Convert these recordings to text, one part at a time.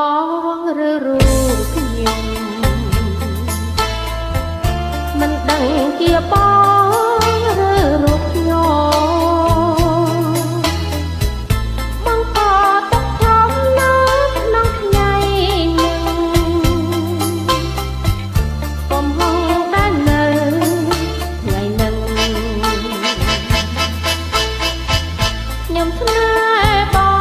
បងឬរូបខ្ញុំមិនដឹងជាបងឬរូបខ្ញុំបងក៏ទុកធំនៅក្នុងថ្ងៃនឹងកំហុសដែលនៅថ្ងៃនឹងខ្ញុំស្នេហ៍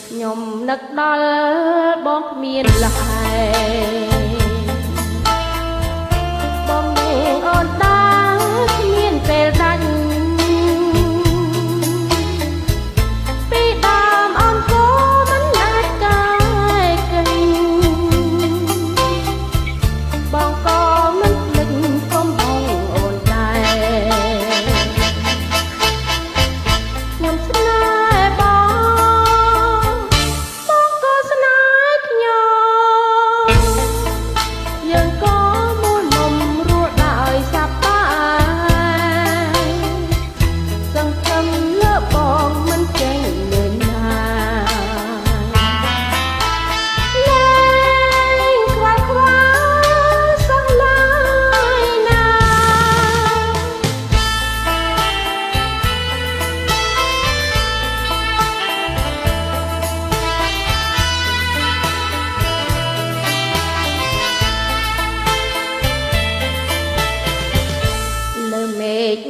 ខ្ញុំនឹកដល់បងគ្មានលហែបងនឹងអូនដែរគ្មានពេលដាច់ពីដើមអូនក៏មិនអាចកាយកេងបងក៏មិនភ្លេចកំហុសអូនដែរខ្ញុំស្នេហ៍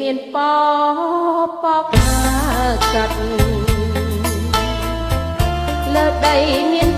មានពពកកាត់លើដីមាន